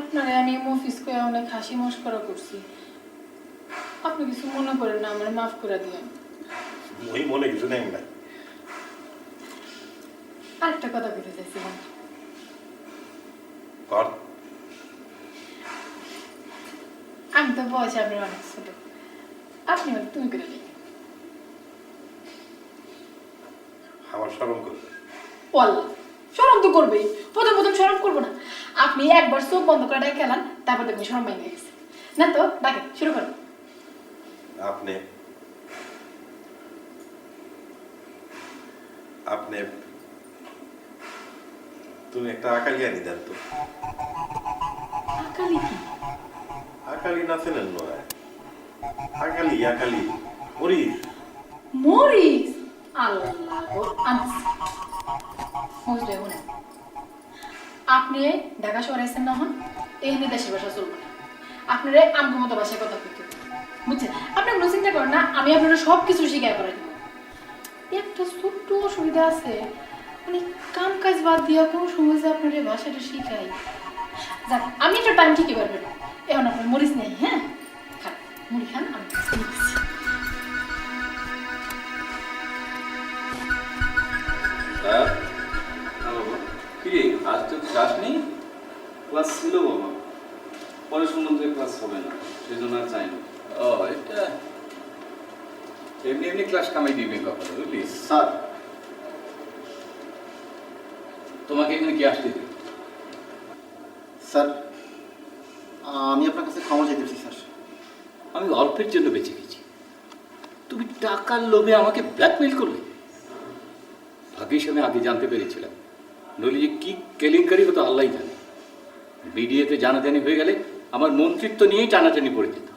আপনারে আমি মফিস করে অনেক হাসি মস্করা করছি, আপনি কিছু মনে করেন না, আমার মাফ করে দিবেন। ওই মনে কিছু নেই না। আরেকটা কথা বলতে চাইছিলাম। কর। আমি তো বয়সে আপনার অনেক ছোট, আপনি আমাকে তুমি করে দিন। আমার শরম করবে। ওয়াল্লাহ শরম তো করবেই, প্রথম প্রথম শরম করবো না। আপনি একবার চোখ বন্ধ করে ডাকে খেলান, তারপর দেখবেন শরম ভেঙে গেছে। না তো ডাকে শুরু করুন। আপনি আপনি তুমি একটা আকালি আনি দেন তো। আকালি কি? আকালি না চেনেন নয়? আকালি আকালি মরিস। মরিস? আল্লাহ আনছি বুঝলে মনে। আপনি ঢাকা শহরে আছেন না, হন এখানে দেশের ভাষা চলবে না, আপনারা আমগো মতো ভাষায় কথা বলতে হবে, বুঝছেন? আপনি কোনো চিন্তা করেন না, আমি আপনারা সব কিছু শিখাই করে দিব। একটা ছোট্ট অসুবিধা আছে, মানে কাম কাজ বাদ দিয়া কোনো সময় যে আপনার এই ভাষাটা শিখাই। যাক আমি একটা টাইম ঠিকই পারবেন, এখন আপনার মরিস নেই। হ্যাঁ খান মুড়ি খান, আমি দিচ্ছি। কিরে আজ তো ক্লাস নেই? ক্লাস ছিল বাবা, পরে শুনলাম যে ক্লাস হবে না, সেই জন্য আর যাইনি। ও এটা এমনি এমনি ক্লাস কামাই দিবে কখনো, বুঝলি? স্যার, তোমাকে এখানে কি আসতে দিবে? স্যার আমি আপনার কাছে ক্ষমা চাইতেছি স্যার। আমি অল্পের জন্য বেঁচে গেছি, তুমি টাকার লোভে আমাকে ব্ল্যাকমেইল করবে। ভাগ্যিস আমি আগে জানতে পেরেছিলাম, নইলে যে কি কেলেঙ্কারি হতো আল্লাহই জানে। মিডিয়াতে জানাজানি হয়ে গেলে আমার মন্ত্রিত্ব নিয়েই টানাটানি পড়ে যেত।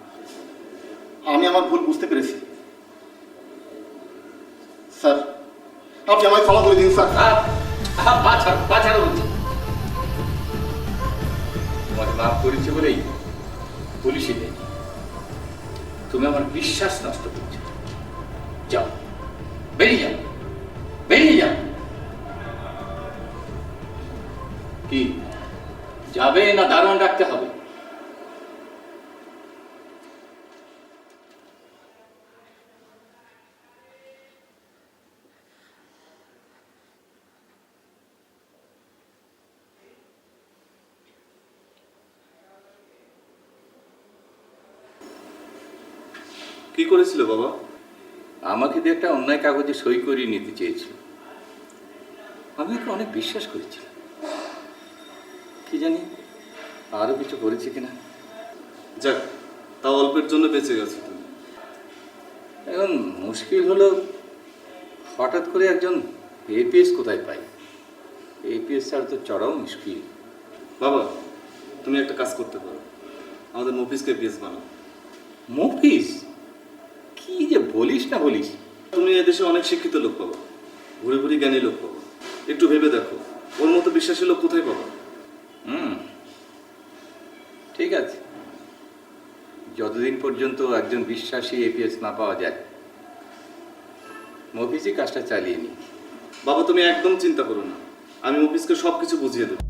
আমি আমার ভুল বুঝতে পেরেছি স্যার, আপনি আমায় ক্ষমা করে দিন স্যার। বাছাড়া বলছি, তোমাকে মাফ করেছে বলেই পুলিশে দেয়। তুমি আমার বিশ্বাস নষ্ট করছো। যাও, বেরিয়ে যাও, বেরিয়ে যাও। কি যাবে না দারোয়ান রাখতে হবে? কি করেছিল বাবা? আমাকে দিয়ে একটা অন্যায় কাগজে সই করিয়ে নিতে চেয়েছিল। আমি ওকে অনেক বিশ্বাস করেছিলাম, কি জানি আরো কিছু করেছে কিনা। যাক, তাও অল্পের জন্য বেঁচে গেছো তুমি। এখন মুশকিল হলো হঠাৎ করে একজন এপিএস কোথায় পাই? এপিএস ছাড়া তো চড়াও মুশকিল। বাবা, তুমি একটা কাজ করতে পারো, আমাদের মফিসকে এপিএস বানাও। মফিস? কি যে বলিস না বলিস। তুমি এদেশে অনেক শিক্ষিত লোক পাবো, ঘুরে ঘুরে জ্ঞানী লোক পাবো, একটু ভেবে দেখো ওর মতো বিশ্বাসী লোক কোথায় পাবো। ঠিক আছে, যতদিন পর্যন্ত একজন বিশ্বাসী এপিএস না পাওয়া যায় মফিসই কাজটা চালিয়ে নি। বাবা তুমি একদম চিন্তা করো না, আমি মফিসকে সব কিছু বুঝিয়ে দেবো।